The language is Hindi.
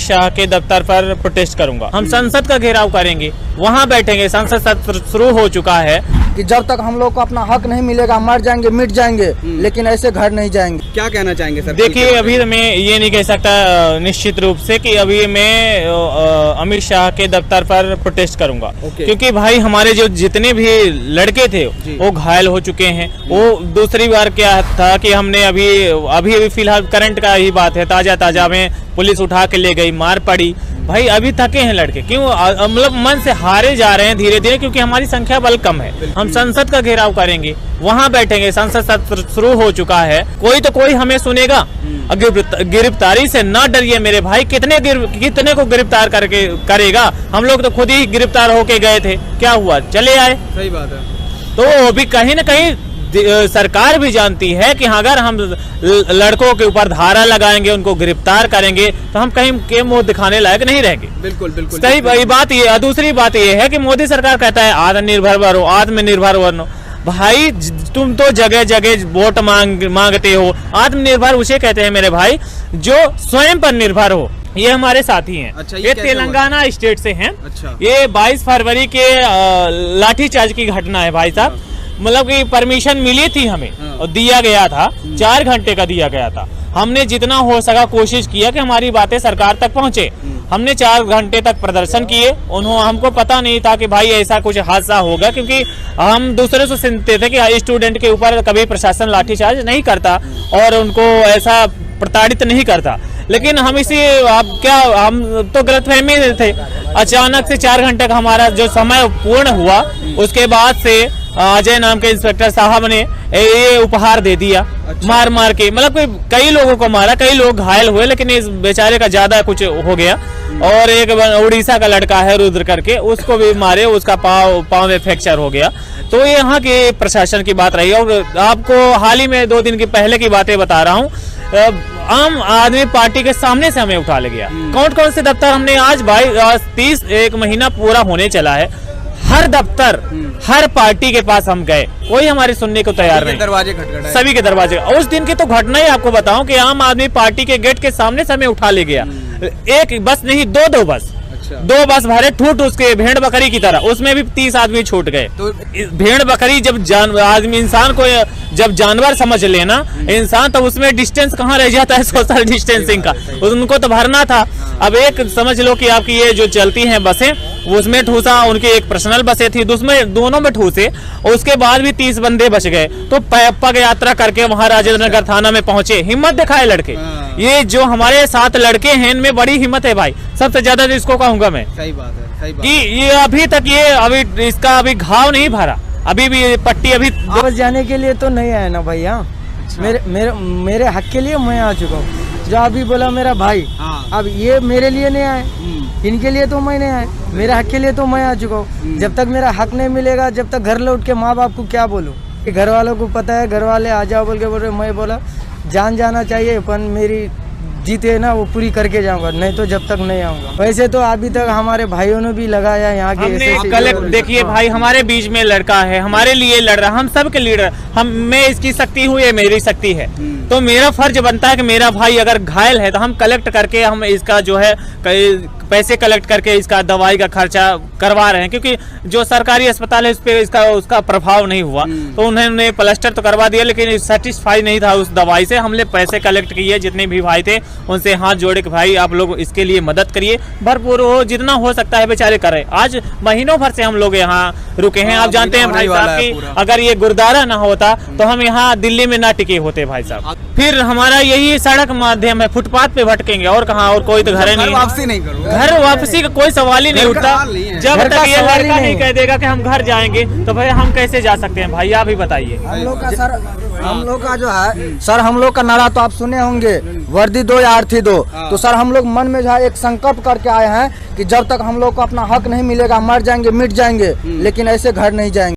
शाह के दफ्तर पर प्रोटेस्ट करूंगा। हम संसद का घेराव करेंगे, वहां बैठेंगे। संसद सत्र शुरू हो चुका है कि जब तक हम लोग को अपना हक नहीं मिलेगा मर जाएंगे मिट जाएंगे, लेकिन ऐसे घर नहीं जाएंगे। क्या कहना चाहेंगे सर? देखिए, अभी मैं ये नहीं कह सकता निश्चित रूप से कि अभी मैं अमित शाह के दफ्तर पर प्रोटेस्ट करूंगा, क्योंकि भाई हमारे जो जितने भी लड़के थे वो घायल हो चुके हैं। वो दूसरी बार क्या था कि हमने अभी फिलहाल करंट का ही बात है, ताजा में पुलिस उठा के ले गई, मार पड़ी। भाई अभी थके हैं लड़के, क्यों? मतलब मन से हारे जा रहे हैं धीरे धीरे, क्योंकि हमारी संख्या बल कम है। हम संसद का घेराव करेंगे, वहां बैठेंगे। संसद सत्र शुरू हो चुका है, कोई तो कोई हमें सुनेगा। गिरफ्तारी से ना डरिए मेरे भाई, कितने को गिरफ्तार करके करेगा? हम लोग तो खुद ही गिरफ्तार होके गए थे, क्या हुआ? चले आए। सही बात है। तो अभी कहीं न कहीं सरकार भी जानती है कि अगर हम लड़कों के ऊपर धारा लगाएंगे, उनको गिरफ्तार करेंगे, तो हम कहीं के मुंह दिखाने लायक नहीं रहेंगे। बिल्कुल। सही बात ये। दूसरी बात ये है कि मोदी सरकार कहता है आत्मनिर्भर बनो। भाई तुम तो जगह जगह वोट मांगते हो। आत्मनिर्भर उसे कहते हैं मेरे भाई जो स्वयं पर निर्भर हो। ये हमारे साथी हैं। अच्छा, ये तेलंगाना स्टेट से हैं। अच्छा। ये 22 फरवरी के लाठीचार्ज की घटना है भाई साहब। मतलब कि परमिशन मिली थी हमें और दिया गया था, 4 घंटे का दिया गया था। हमने जितना हो सका कोशिश किया कि हमारी बातें सरकार तक पहुंचे। हमने 4 घंटे तक प्रदर्शन किए। हमको पता नहीं था कि भाई ऐसा कुछ हादसा होगा, क्योंकि हम दूसरे से सुनते थे कि स्टूडेंट के ऊपर कभी प्रशासन लाठीचार्ज नहीं करता और उनको ऐसा प्रताड़ित नहीं करता। लेकिन हम तो गलतफहमी में थे। अचानक से 4 घंटे का हमारा जो समय पूर्ण हुआ, उसके बाद से अजय नाम के इंस्पेक्टर साहब ने ये उपहार दे दिया। अच्छा। मार के, मतलब कई लोगों को मारा, कई लोग घायल हुए, लेकिन इस बेचारे का ज्यादा कुछ हो गया। और एक उड़ीसा का लड़का है रुद्र करके, उसको भी मारे, उसका पाँव में फ्रैक्चर हो गया। तो ये यहाँ के प्रशासन की बात रही। और आपको हाल ही में 2 दिन की पहले की बातें बता रहा हूँ। आम आदमी पार्टी के सामने से हमें उठा ले गया। कौन से दफ्तर हमने आज 31 महीना पूरा होने चला है, हर दफ्तर हर पार्टी के पास हम गए, कोई हमारी सुनने को तैयार नहीं। दरवाजे खटखटाए, सभी के दरवाजे। उस दिन की तो घटना ही आपको बताऊं कि आम आदमी पार्टी के गेट के सामने से हमें उठा ले गया। एक बस नहीं, 2 बस। अच्छा। 2 बस भरे ठूठ उसके भेड़ बकरी की तरह, उसमें भी 30 आदमी छूट गए। तो भेड़ बकरी जब आदमी इंसान को जब जानवर समझ लेना इंसान, तो उसमें डिस्टेंस कहाँ रह जाता है सोशल डिस्टेंसिंग का? उनको तो भरना था। अब एक समझ लो कि आपकी ये जो चलती हैं बसें, उसमें ठूसा, उनकी एक पर्सनल बसें थी, दोनों में ठूसे। उसके बाद भी 30 बंदे बच गए। तो पग यात्रा करके वहां राजेंद्र नगर थाना में पहुंचे। हिम्मत दिखाए लड़के। ये जो हमारे 7 लड़के हैं, इनमें बड़ी हिम्मत है भाई। सबसे ज्यादा तो इसको कहूंगा मैं। सही बात है, सही बात। कि ये अभी तक इसका घाव नहीं भरा, अभी भी पट्टी वापस जाने के लिए तो नहीं आया ना भैया। मेरे हक के लिए मैं आ चुका हूँ। जो अभी बोला मेरा भाई, अब ये मेरे लिए नहीं आए, इनके लिए तो मैं नहीं आए, मेरे हक के लिए तो मैं आ चुका हूँ। जब तक मेरा हक नहीं मिलेगा, जब तक घर लौट के माँ बाप को क्या बोलूँ? घर वालों को पता है, घर वाले आ जाओ बोल के बोल रहे। मैं बोला जान जाना चाहिए, पर मेरी जीत है ना, वो पूरी करके जाऊंगा, नहीं तो जब तक नहीं आऊंगा। वैसे तो अभी तक हमारे भाइयों ने भी लगाया यहाँ के। देखिए भाई, हमारे बीच में लड़का है, हमारे लिए लड़ रहा, हम सबके लीडर। मैं इसकी शक्ति हूँ, ये मेरी शक्ति है। तो मेरा फर्ज बनता है कि मेरा भाई अगर घायल है तो हम कलेक्ट करके, हम इसका जो है पैसे कलेक्ट करके इसका दवाई का खर्चा करवा रहे हैं, क्योंकि जो सरकारी अस्पताल है उस पे उसका प्रभाव नहीं हुआ। तो उन्होंने प्लास्टर तो करवा दिया, लेकिन सेटिस्फाई नहीं था उस दवाई से। हमने पैसे कलेक्ट किए, जितने भी भाई थे उनसे हाथ जोड़े कि भाई आप लोग इसके लिए मदद करिए, भरपूर हो, जितना हो सकता है बेचारे करें। आज महीनों भर से हम लोग यहाँ रुके हैं। आप जानते हैं भाई साहब कि अगर ये गुरुद्वारा ना होता तो हम यहाँ दिल्ली में ना टिके होते भाई साहब। फिर हमारा यही सड़क माध्यम है, फुटपाथ पे भटकेंगे और कहाँ, और कोई तो घर नहीं। वापसी नहीं करूँगा, घर वापसी का कोई सवाल ही नहीं उठता। जब तक ये लड़का नहीं कह देगा कि हम घर जाएंगे, तो भाई हम कैसे जा सकते हैं? भाई आप ही बताइए। हम लोग का जो है सर, हम लोग का नारा तो आप सुने होंगे, वर्दी दो या अर्थी दो। तो सर हम लोग मन में जो है एक संकल्प करके आए हैं कि जब तक हम लोग को अपना हक नहीं मिलेगा मर जाएंगे मिट जाएंगे, लेकिन ऐसे घर नहीं जाएंगे।